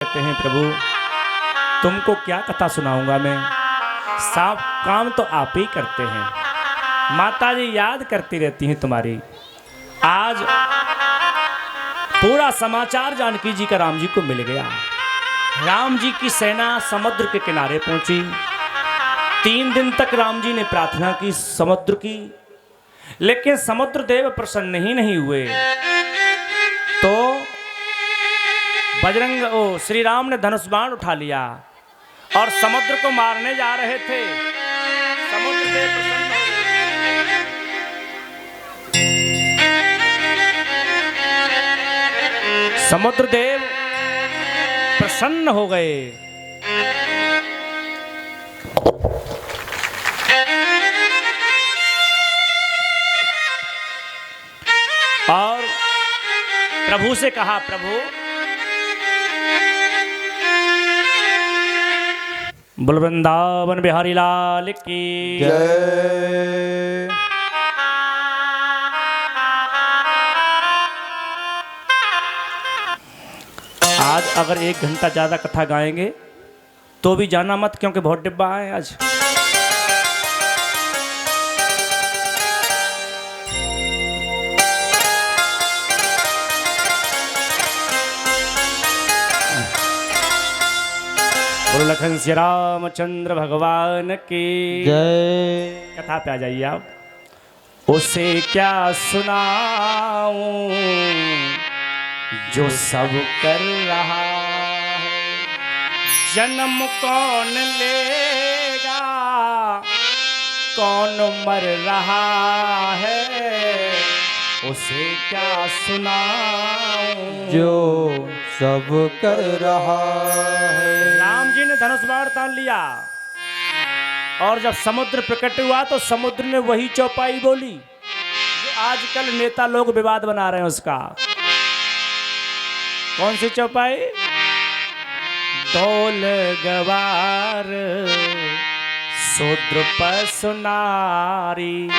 कहते हैं प्रभु तुमको क्या कथा सुनाऊंगा मैं, सब काम तो आप ही करते हैं। माता जी याद करती रहती हैं तुम्हारी। आज पूरा समाचार जानकी जी का राम जी को मिल गया। राम जी की सेना समुद्र के किनारे पहुंची। 3 दिन तक राम जी ने प्रार्थना की समुद्र की, लेकिन समुद्र देव प्रसन्न ही नहीं हुए। तो श्री राम ने धनुष बाण उठा लिया और समुद्र को मारने जा रहे थे। समुद्र देव प्रसन्न समुद्र देव प्रसन्न हो गए। और प्रभु से कहा, प्रभु बोल वृंदावन बिहारी लाल की जय। आज अगर 1 घंटा ज़्यादा कथा गाएंगे तो भी जाना मत, क्योंकि बहुत डिब्बा है आज। बोलो लखन श्री रामचंद्र भगवान की जय। कथा पे आ जाइए आप। उसे क्या सुनाऊं जो सब कर रहा है, जन्म कौन लेगा कौन मर रहा है, उसे क्या सुनाऊं जो सब कर रहा है। राम जी ने धनुष बाण तान लिया और जब समुद्र प्रकट हुआ तो समुद्र ने वही चौपाई बोली जो आजकल नेता लोग विवाद बना रहे हैं। उसका कौन सी चौपाई? ढोल गवार शूद्र पशु नारी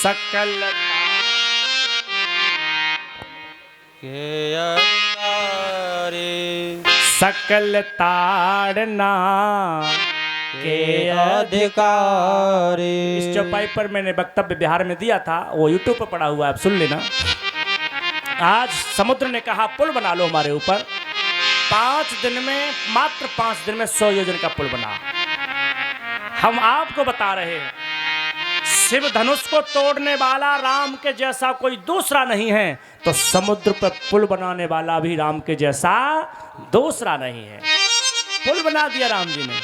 सकल के अनारे सकल ताड़ना के अधिकारी। इस चौपाई पर मैंने वक्तव्य बिहार में दिया था, वो यूट्यूब पर पड़ा हुआ है, आप सुन लेना। आज समुद्र ने कहा पुल बना लो हमारे ऊपर। 5 दिन में, मात्र 5 दिन में 100 योजन का पुल बना। हम आपको बता रहे हैं शिव धनुष को तोड़ने वाला राम के जैसा कोई दूसरा नहीं है, तो समुद्र पर पुल बनाने वाला भी राम के जैसा दूसरा नहीं है। पुल बना दिया राम जी ने,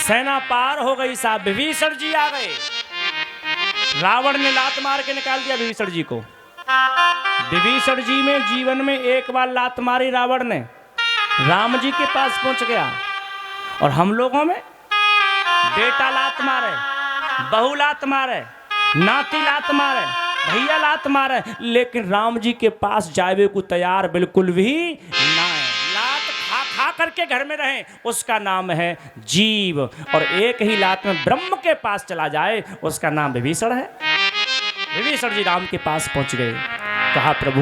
सेना पार हो गई साहब। विभीषण जी आ गए। रावण ने लात मार के निकाल दिया विभीषण जी को। विभीषण जी में जीवन में एक बार लात मारी रावण ने, राम जी के पास पहुंच गया। और हम लोगों में बेटा लात मारे, बहू लात मारे, नाती लात मारे, भैया लात मारे, लेकिन राम जी के पास जावे को तैयार बिल्कुल भी ना है। लात खा खा करके घर में रहे, उसका नाम है जीव। और एक ही लात में ब्रह्म के पास चला जाए, उसका नाम विभीषण है। विभीषण जी राम के पास पहुंच गए। कहा प्रभु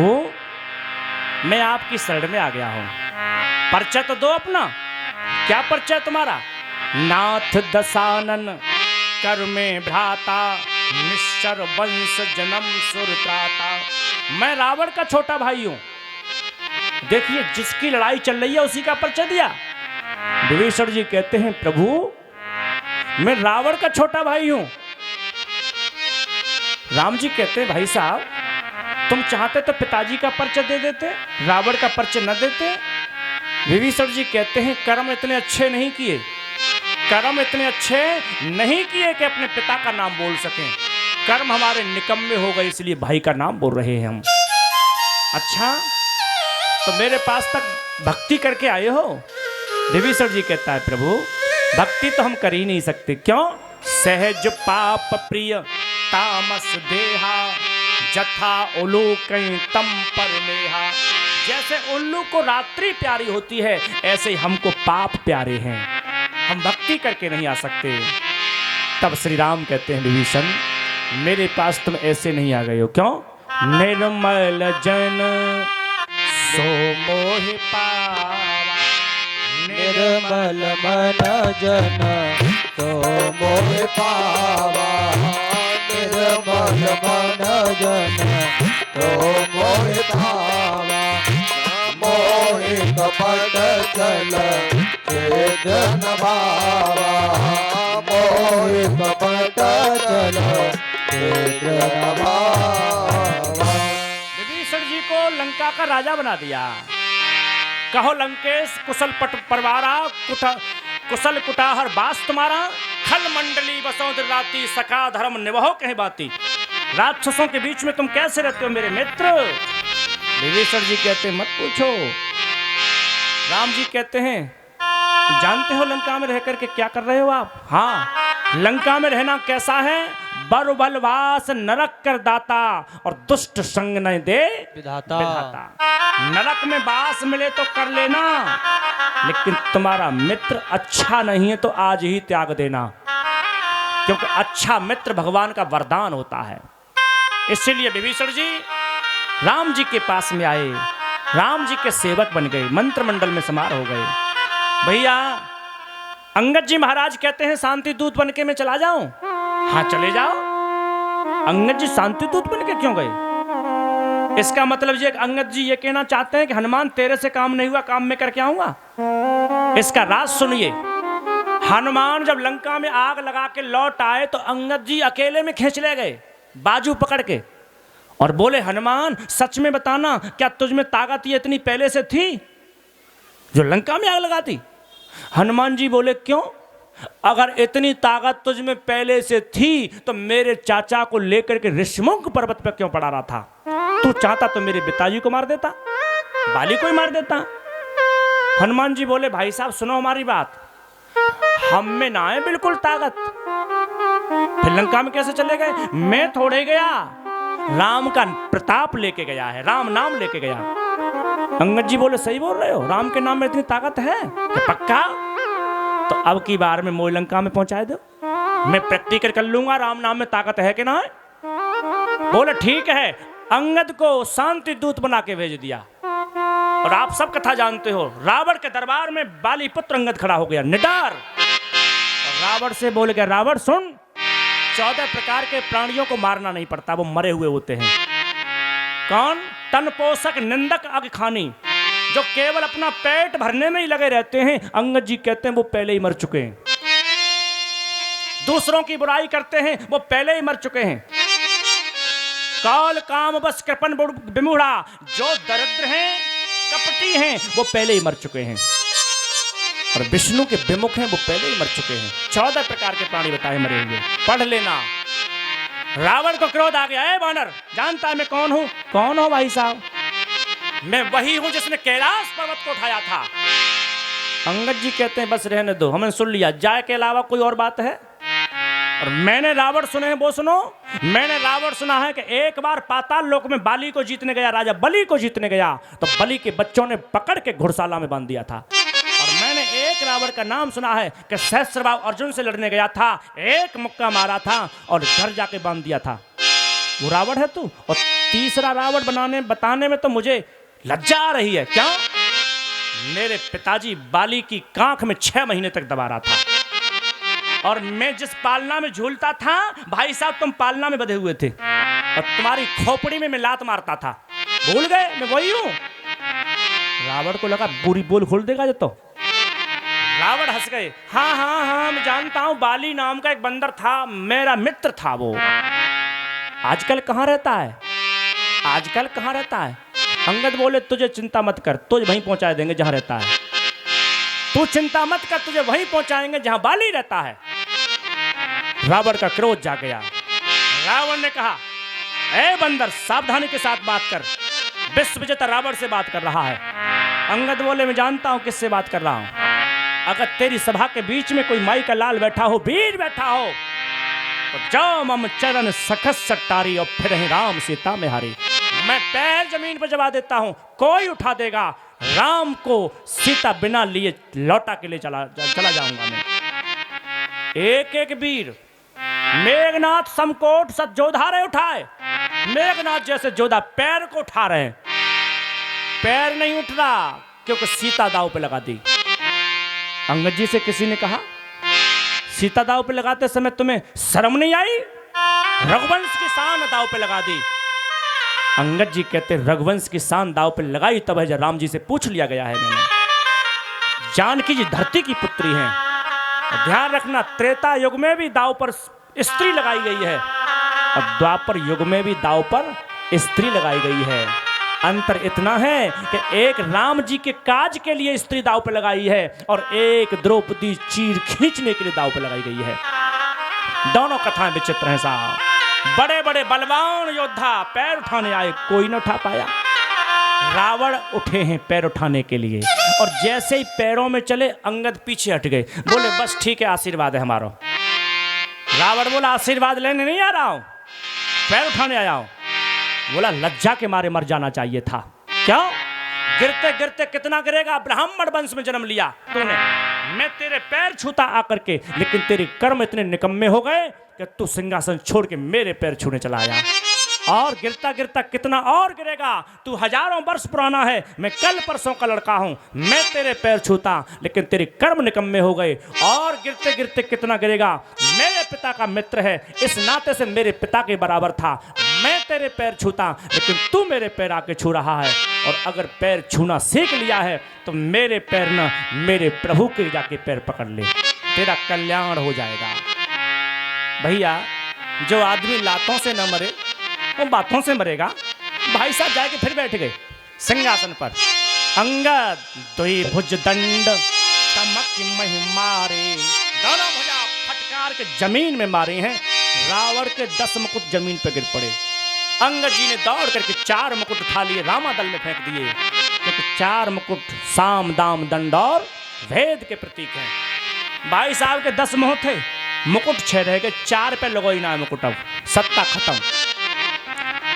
मैं आपकी शरण में आ गया हूं, परिचय तो दो अपना। क्या परिचय तुम्हारा? नाथ दशानन कर में भ्राता, निश्चर वंश जन्म सुर त्राता। मैं रावण का छोटा भाई हूं। देखिए जिसकी लड़ाई चल रही है उसी का परिचय दिया। विभीषण जी कहते हैं प्रभु मैं रावण का छोटा भाई हूं। राम जी कहते हैं भाई साहब तुम चाहते तो पिताजी का परिचय दे देते, रावण का परिचय न देते। विभीषण जी कहते हैं कर्म इतने अच्छे नहीं किए, कर्म इतने अच्छे नहीं किए कि अपने पिता का नाम बोल सकें। कर्म हमारे निकम्मे हो गए, इसलिए भाई का नाम बोल रहे हैं हम। अच्छा तो मेरे पास तक भक्ति करके आए हो? विभीषण जी कहता है प्रभु भक्ति तो हम कर ही नहीं सकते। क्यों? सहज पाप प्रिय तामस देहा, जथा उल्लू कहीं तम पर नेहा। जैसे उल्लू को रात्रि प्यारी होती है, ऐसे ही हमको पाप प्यारे हैं, हम भक्ति करके नहीं आ सकते। तब श्री राम कहते हैं विभीषण मेरे पास तुम ऐसे नहीं आ गए हो। क्यों? निर्मल जन सो मोहि पावा। निर्मल मन जन तो मोह पावा निर्मल मन जन तो मोह पावा मोह कपट चल छेदन भावा मोह कपट चल छेदन भावा। विभीषण जी को लंका का राजा बना दिया। कहो लंकेश कुशल पट परवारा कुशल कुटाहर बास तुम्हारा खल मंडली बसों राती सका धर्म निवहो कहे बाती। राक्षसों के बीच में तुम कैसे रहते हो मेरे मित्र? विभीषण जी कहते मत पूछो। राम जी कहते हैं जानते हो लंका में रह करके क्या कर रहे हो आप? हाँ, लंका में रहना कैसा है? बर बलवास नरक कर दाता और दुष्ट संग न दे विधाता। नरक में बास मिले तो कर लेना, लेकिन तुम्हारा मित्र अच्छा नहीं है तो आज ही त्याग देना, क्योंकि अच्छा मित्र भगवान का वरदान होता है। इसीलिए विभीषण जी राम जी के पास में आए, राम जी के सेवक बन गए, मंत्रिमंडल में समार हो गए। भैया अंगद जी महाराज कहते हैं शांति दूत बन के मैं चला जाऊं? हाँ चले जाओ। अंगद जी शांति दूत बन के क्यों गए? इसका मतलब ये अंगद जी ये कहना चाहते हैं कि हनुमान तेरे से काम नहीं हुआ, काम में करके आऊंगा। इसका राज सुनिए। हनुमान जब लंका में आग लगा के लौट आए तो अंगद जी अकेले में खींच ले गए बाजू पकड़ के और बोले हनुमान सच में बताना, क्या तुझ में ताकत ये इतनी पहले से थी जो लंका में आग लगाती? हनुमान जी बोले क्यों? अगर इतनी ताकत तुझ में पहले से थी तो मेरे चाचा को लेकर के ऋषिमुख पर्वत पर क्यों पड़ा रहा था? तू चाहता तो मेरे पिताजी को मार देता, बाली को ही मार देता। हनुमान जी बोले भाई साहब सुनो हमारी बात, हम में ना है बिल्कुल ताकत। फिर लंका में कैसे चले गए? मैं थोड़े गया, राम का प्रताप लेके गया है, राम नाम लेके गया। अंगद जी बोले सही बोल रहे हो, राम के नाम में इतनी ताकत है? पक्का? तो अब की बार में मोह लंका में पहुंचाए दो, मैं प्रैक्टिकल कर लूंगा राम नाम में ताकत है कि ना है। बोले ठीक है। अंगद को शांति दूत बना के भेज दिया। और आप सब कथा जानते हो, रावण के दरबार में बाली पुत्र अंगद खड़ा हो गया निडर। और रावण से बोल गया रावण सुन, 14 प्रकार के प्राणियों को मारना नहीं पड़ता, वो मरे हुए होते हैं। कौन? तन पोषक निंदक अग खानी, जो केवल अपना पेट भरने में ही लगे रहते हैं। अंगद जी कहते हैं वो पहले ही मर चुके हैं। दूसरों की बुराई करते हैं, वो पहले ही मर चुके हैं। काल काम बस कृपन विमूढ़ा, जो दरिद्र हैं कपटी हैं वो पहले ही मर चुके हैं। और विष्णु के विमुख हैं वो पहले ही मर चुके हैं। 14 प्रकार के प्राणी बताए मरे हुए, पढ़ लेना। रावण को क्रोध आ गया, वानर जानता है मैं कौन हूं? कौन हो भाई साहब? मैं वही हूं जिसने कैलाश पर्वत को उठाया था। अंगद जी कहते हैं बस रहने दो, हमने सुन लिया, जाए के अलावा कोई और बात है? और मैंने रावण सुने हैं वो सुनो। मैंने रावण सुना है कि एक बार पाताल लोक में बाली को जीतने गया, राजा बलि को जीतने गया, तो बलि के बच्चों ने पकड़ के घुड़शाला में बांध दिया था। और मैंने एक रावण का नाम सुना है कि सहस्त्रबाहु अर्जुन से लड़ने गया था, एक मुक्का मारा था और घर जाके बांध दिया था। वो रावण है तू? और तीसरा रावण बताने में तो मुझे लज्जा आ रही है। क्या? मेरे पिताजी बाली की कांख में 6 महीने तक दबा रहा था, और मैं जिस पालना में झूलता था भाई साहब तुम पालना में बंधे हुए थे, और तुम्हारी खोपड़ी में मैं लात मारता था। भूल गए मैं वही हूं? रावण को लगा बुरी बोल खोल देगा जो, तो रावण हंस गए। हाँ हाँ हाँ मैं जानता हूं, बाली नाम का एक बंदर था, मेरा मित्र था वो। आजकल कहाँ रहता है? आजकल कहाँ रहता है? अंगद बोले तुझे चिंता मत कर, तुझे वहीं पहुंचा देंगे जहां रहता है। तू चिंता मत कर, तुझे वहीं पहुंचाएंगे जहां बाली रहता है। रावण का क्रोध जा गया। रावण ने कहा ए बंदर सावधानी के साथ बात कर, विश्व विजेता रावण से बात कर रहा है। अंगद बोले मैं जानता हूं किससे बात कर रहा हूं। अगर तेरी सभा के बीच में कोई माई का लाल बैठा हो, वीर बैठा हो, तो जाओ मम चरण सखस सट्टारी और फिर ही राम सीता में हारी। मैं पैर जमीन पर जमा देता हूं, कोई उठा देगा, राम को सीता बिना लिए लौटा के लिए चला जाऊंगा मैं। एक एक वीर मेघनाथ समकोट सत जोधा रहे उठाए, मेघनाथ जैसे जोधा पैर को उठा रहे हैं। पैर नहीं उठ रहा क्योंकि सीता दाव पे लगा दी। अंगद जी से किसी ने कहा, सीता दाव पे लगाते समय तुम्हें शर्म नहीं आई? रघुवंश की शान दाव पे लगा दी। अंगद जी कहते, रघुवंश की शान दाव पे लगाई तब है जब राम जी से पूछ लिया गया है मैंने। जानकी जी धरती की पुत्री हैं। ध्यान रखना, त्रेता युग में भी दाव पर स्त्री लगाई गई है और द्वापर युग में भी दाव पर स्त्री लगाई गई है। अंतर इतना है कि एक राम जी के काज के लिए स्त्री दाव पर लगाई है और एक द्रौपदी चीर खींचने के लिए दाव पर लगाई गई है। दोनों कथाएं विचित्र हैं साहब। बड़े बड़े बलवान योद्धा पैर उठाने आए, कोई न उठा पाया। रावण उठे हैं पैर उठाने के लिए और जैसे ही पैरों में चले अंगद पीछे हट गए, बोले बस ठीक है, आशीर्वाद है हमारा। रावण बोला, आशीर्वाद लेने नहीं आ रहा हूं, पैर उठाने आया हूं। बोला, लज्जा के मारे मर जाना चाहिए था। क्यों? गिरते गिरते कितना गिरेगा? ब्राह्मण वंश में जन्म लिया तूने, मैं तेरे पैर छूता आकर के, लेकिन तेरे कर्म इतने निकम्मे हो गए कि तू सिंहासन छोड़ के मेरे पैर छूने चला आया। और गिरता गिरता कितना और गिरेगा? तू हजारों वर्ष पुराना है, मैं कल परसों का लड़का हूं, मैं तेरे पैर छूता लेकिन तेरे कर्म निकम्मे हो गए। और गिरते गिरते कितना गिरेगा? मेरे पिता का मित्र है, इस नाते से मेरे पिता के बराबर था, मैं तेरे पैर छूता लेकिन तू मेरे पैर आके छू रहा है। और अगर पैर छूना सीख लिया है तो मेरे पैर न, मेरे प्रभु के जाके पैर पकड़ ले, तेरा कल्याण हो जाएगा। भैया, जो आदमी लातों से न मरे वो बातों से मरेगा। भाई साहब जाके फिर बैठ गए सिंहासन पर। अंगद दुई भुज दंड तमक मारे, दोनों भुजा फटकार के जमीन में मारे हैं। रावण के 10 मुकुट जमीन पर गिर पड़े। अंगद जी ने दौड़ करके 4 मुकुट उठा लिए, रामादल में फेंक दिए, क्योंकि 4 मुकुट साम दाम दंड और भेद के प्रतीक हैं। भाई साहब के 10 मुंह थे, मुकुट 6 रह गए, 4 पे लगो ही ना मुकुट, अब सत्ता खत्म।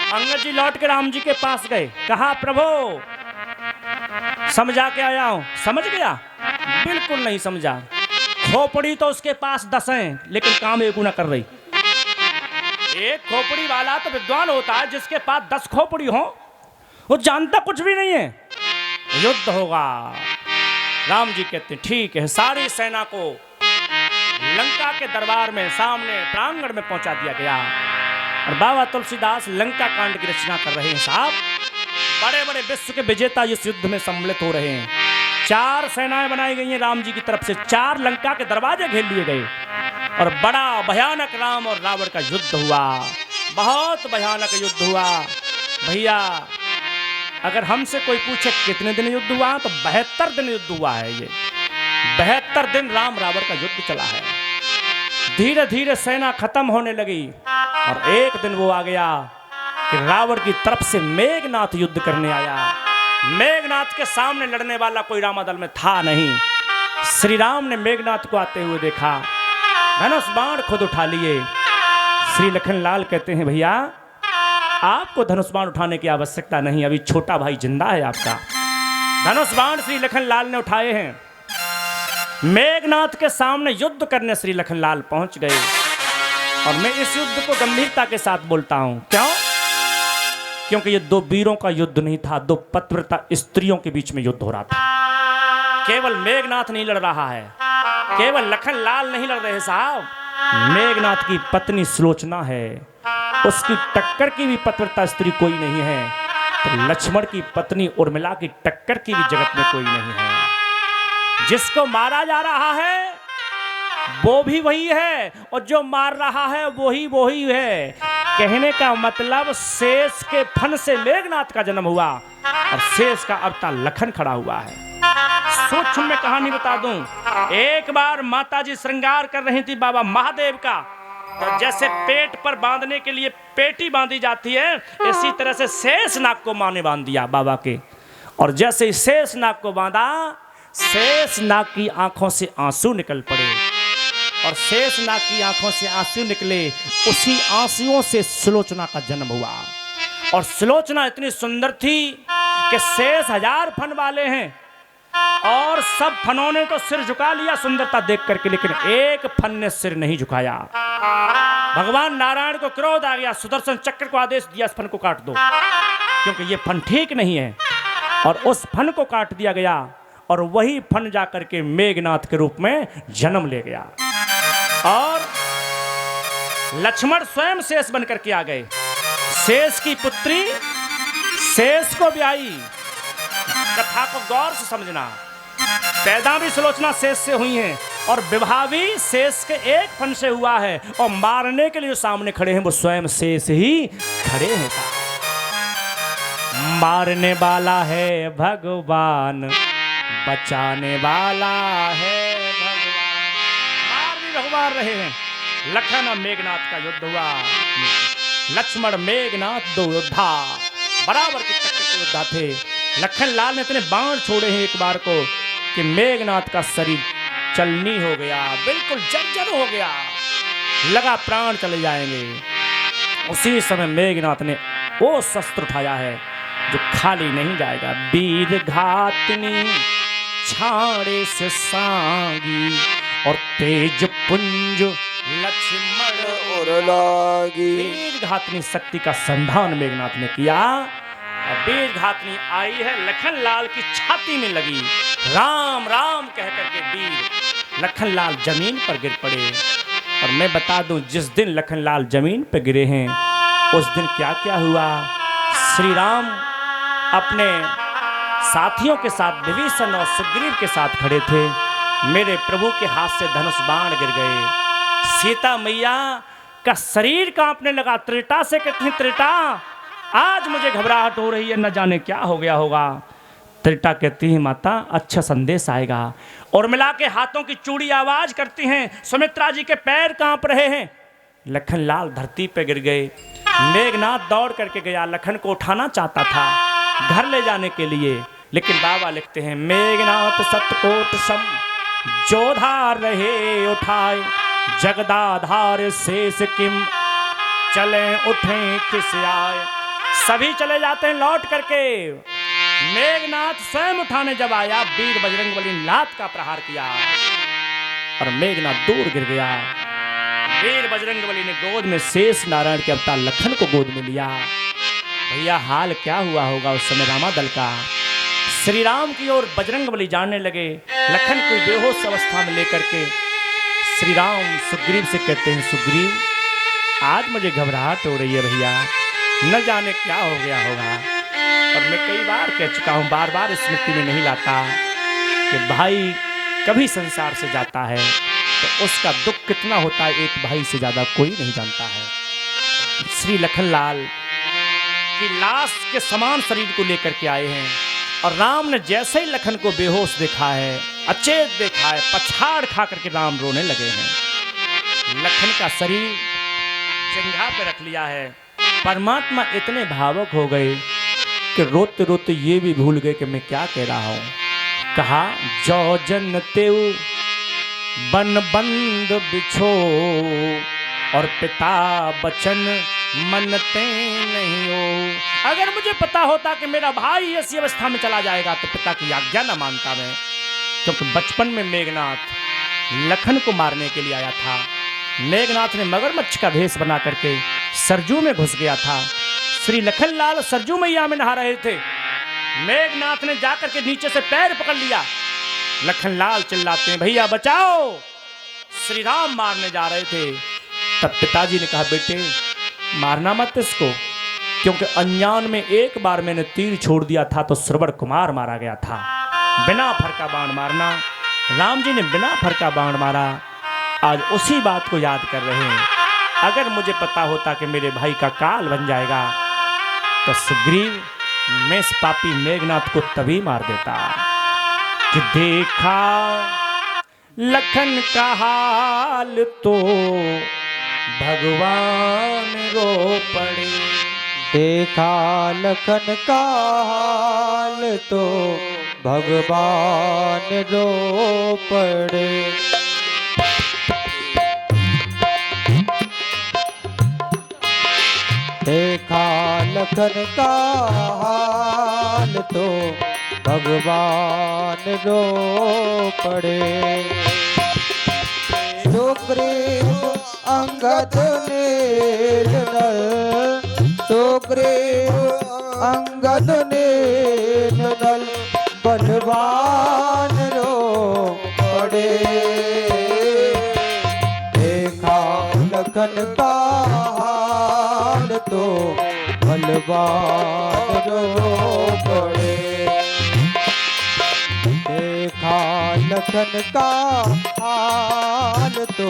अंगद जी लौट के राम जी के पास गए, कहा प्रभु समझा के आया हूं। समझ गया? बिल्कुल नहीं समझा। खोपड़ी तो उसके पास 10 हैं लेकिन काम एक ना कर रही। एक खोपड़ी वाला तो विद्वान होता है जिसके पास 10 खोपड़ी हो, वो जानता कुछ भी नहीं है। युद्ध होगा। राम जी कहते ठीक है, सारी सेना को लंका के दरबार में सामने प्रांगण में पहुंचा दिया गया और बाबा तुलसीदास लंका कांड की रचना कर रहे हैं साहब। बड़े बड़े विश्व के विजेता इस युद्ध में सम्मिलित हो रहे हैं। 4 सेनाएं बनाई गई हैं राम जी की तरफ से, 4 लंका के दरवाजे घेर लिए गए और बड़ा भयानक राम और रावण का युद्ध हुआ। बहुत भयानक युद्ध हुआ। भैया, अगर हमसे कोई पूछे कितने दिन युद्ध हुआ तो 72 दिन युद्ध हुआ है। ये 72 दिन राम रावण का युद्ध चला है। धीरे धीरे सेना खत्म होने लगी और एक दिन वो आ गया कि रावण की तरफ से मेघनाथ युद्ध करने आया। मेघनाथ के सामने लड़ने वाला कोई रामादल में था नहीं। श्री राम ने मेघनाथ को आते हुए देखा, धनुष बाण खुद उठा लिए। श्री लखनलाल कहते हैं भैया, आपको धनुष बाण उठाने की आवश्यकता नहीं, अभी छोटा भाई जिंदा है आपका। धनुष बाण श्री लखनलाल ने उठाए हैं। मेघनाथ के सामने युद्ध करने श्री लखनलाल पहुंच गए और मैं इस युद्ध को गंभीरता के साथ बोलता हूं। क्यों? क्योंकि ये 2 वीरों का युद्ध नहीं था, 2 पतिव्रता स्त्रियों के बीच में युद्ध हो रहा था। केवल मेघनाथ नहीं लड़ रहा है, केवल लखनलाल नहीं लड़ रहे साहब, मेघनाथ की पत्नी सुलोचना है, उसकी टक्कर की भी पतिव्रता स्त्री कोई नहीं है, तो लक्ष्मण की पत्नी उर्मिला की टक्कर की भी जगत में कोई नहीं है। जिसको मारा जा रहा है वो भी वही है और जो मार रहा है वही है। कहने का मतलब शेष के फन से मेघनाथ का जन्म हुआ और शेष का अवतार लखन खड़ा हुआ है। सूक्ष्म में कहानी बता दूं, एक बार माताजी श्रृंगार कर रही थी बाबा महादेव का, तो जैसे पेट पर बांधने के लिए पेटी बांधी जाती है, इसी तरह से शेष नाग को माँ ने बांध दिया बाबा के। और जैसे शेष नाग को बांधा, शेष नाग की आंखों से आंसू निकल पड़े और शेष नाग की आंखों से आंसू निकले, उसी आंसुओं से सुलोचना का जन्म हुआ। और सुलोचना इतनी सुंदर थी कि शेष 1000 फन वाले हैं और सब फनों ने तो सिर झुका लिया सुंदरता देख करके, लेकिन एक फन ने सिर नहीं झुकाया। भगवान नारायण को क्रोध आ गया, सुदर्शन चक्र को आदेश दिया, इस फन को काट दो, क्योंकि ये फन ठीक नहीं है। और उस फन को काट दिया गया और वही फन जा करके मेघनाथ के रूप में जन्म ले गया। और लक्ष्मण स्वयं शेष बन करके आ गए। शेष की पुत्री शेष को ब्याही। कथा को गौर से समझना। पैदा भी सुलोचना शेष से हुई हैं और विवाह भी शेष के एक फन से हुआ है, और मारने के लिए जो सामने खड़े हैं वो स्वयं शेष ही खड़े हैं। मारने वाला है भगवान, बचाने वाला है भगवान। मार भी भगवान रहे हैं। लखन और मेघनाथ का युद्ध हुआ। लक्ष्मण मेघनाथ दो योद्धा बराबर के टक्कर के योद्धा थे। लखन लाल ने इतने बाण छोड़े हैं एक बार को कि मेघनाथ का शरीर चलनी हो गया, बिल्कुल जर्जर हो गया, लगा प्राण चले जाएंगे। उसी समय मेघनाथ ने वो शस्त्र उठाया है जो खाली नहीं जाएगा। वीर घातनी छाड़े से सांगी और तेज पुंज लक्ष्मण और लागी। वीर घातनी शक्ति का संधान मेघनाथ ने किया। वीर घातनी आई है, लखन लाल की छाती में लगी। राम राम कह करके वीर लखन लाल जमीन पर गिर पड़े। और मैं बता दूं, जिस दिन लखन लाल जमीन पर गिरे हैं उस दिन क्या क्या हुआ। श्री राम अपने साथियों के साथ विभीषण और सुग्रीव के साथ खड़े थे। मेरे प्रभु के हाथ से धनुष बाण गिर गए। सीता मैया का शरीर कांपने लगा। त्रेता से कहते हैं, त्रेता आज मुझे घबराहट हो रही है, न जाने क्या हो गया होगा। त्रेता कहती है, माता अच्छा संदेश आएगा। और मिला के हाथों की चूड़ी आवाज करती हैं। सुमित्रा जी के पैर कांप रहे हैं। लखन लाल धरती पे गिर गए। मेघनाथ दौड़ करके गया, लखन को उठाना चाहता था घर ले जाने के लिए, लेकिन बाबा लिखते हैं, मेघनाथ सतकोट सम जोधा रहे उठाए, जगदाधार शेष किम चले उठे खिसियाए। सभी चले जाते हैं लौट करके। मेघनाथ स्वयं उठाने जब आया, वीर बजरंगबली ने लात का प्रहार किया और मेघनाथ दूर गिर गया। वीर बजरंगबली ने गोद में शेष नारायण के अवतार लखन को गोद में लिया। भैया हाल क्या हुआ होगा उस समय रामादल का। श्री राम की ओर बजरंगबली जानने लगे। लखन को बेहोश अवस्था में लेकर के श्री राम सुग्रीव से कहते हैं, सुग्रीव आज मुझे घबराहट हो रही है भैया, न जाने क्या हो गया होगा। और मैं कई बार कह चुका हूँ, बार बार स्मृति में नहीं लाता कि भाई कभी संसार से जाता है तो उसका दुख कितना होता है एक भाई से ज़्यादा कोई नहीं जानता है। श्री लखनलाल की लाश के समान शरीर को लेकर के आए हैं और राम ने जैसे ही लखन को बेहोश देखा है, अचेत देखा है, पछाड़ खा करके राम रोने लगे हैं। लखन का शरीर जंघा पे रख लिया है। परमात्मा इतने भावुक हो गए कि रोते रोते ये भी भूल गए कि मैं क्या कह रहा हूँ। कहा, जो जन तेऊ बन बंद बिछो और पिता बचन मनते नहीं हो। अगर मुझे पता होता कि मेरा भाई ऐसी अवस्था में चला जाएगा तो पिता की आज्ञा न मानता मैं, क्योंकि बचपन में मेघनाथ लखन को मारने के लिए आया था। मेघनाथ ने मगरमच्छ का भेष बना करके सरजू में घुस गया था। श्री लखनलाल सरजू मैया में नहा रहे थे। मेघनाथ ने जाकर के नीचे से पैर पकड़ लिया। लखनलाल चिल्लाते हैं, भैया बचाओ। श्री राम मारने जा रहे थे। तब पिताजी ने कहा, बेटे मारना मत इसको, क्योंकि अनजान में एक बार मैंने तीर छोड़ दिया था तो श्रवण कुमार मारा गया था। बिना फर का बाण मारना। राम जी ने बिना फर का बाण मारा। आज उसी बात को याद कर रहे हैं। अगर मुझे पता होता कि मेरे भाई का काल बन जाएगा तो सुग्रीव मैं इस पापी मेघनाथ को तभी मार देता कि देखा लखन का हाल तो भगवान रो पड़े। देखा लखन का हाल तो भगवान रो पड़े। देखा लखन का हाल तो भगवान रो पड़े। सुग्रीव अंगद नील नल, सुग्रीव अंगद नील नल, बलवान रो पड़े। देखा लखन का हाल तो बलवान रो पड़े। देखा लखन का हाल तो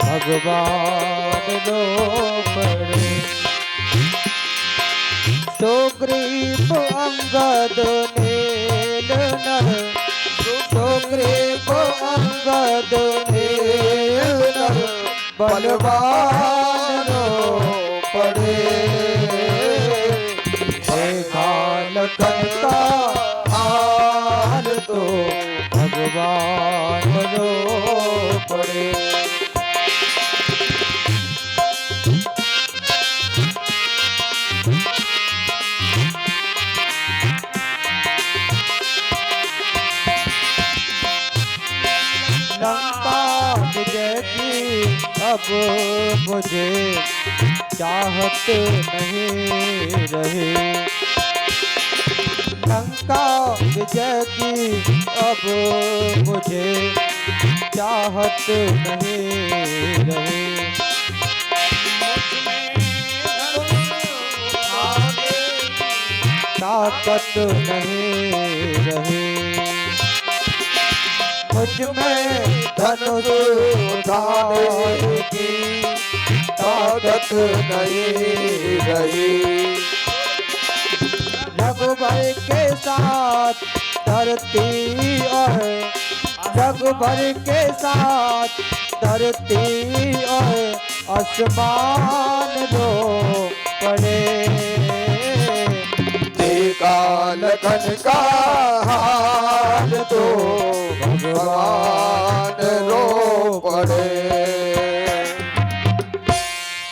भगवान रो पड़े। सुग्रीव अंगद नील नर, सुग्रीव अंगद नील नर, बलवान रो पड़े। देखा लखन का हाल तो भगवान रो पड़े। लंका विजय की अब मुझे चाहत नहीं रही। लंका विजय की अब मुझे चाहत नहीं रही। ताकत नहीं रही। मुझ में धनुष उठाने की ताकत नहीं रही। रघुबर के साथ धरती और रघुबर के साथ धरती और आसमान रो पड़े। देखा लखन का हाल तो भगवान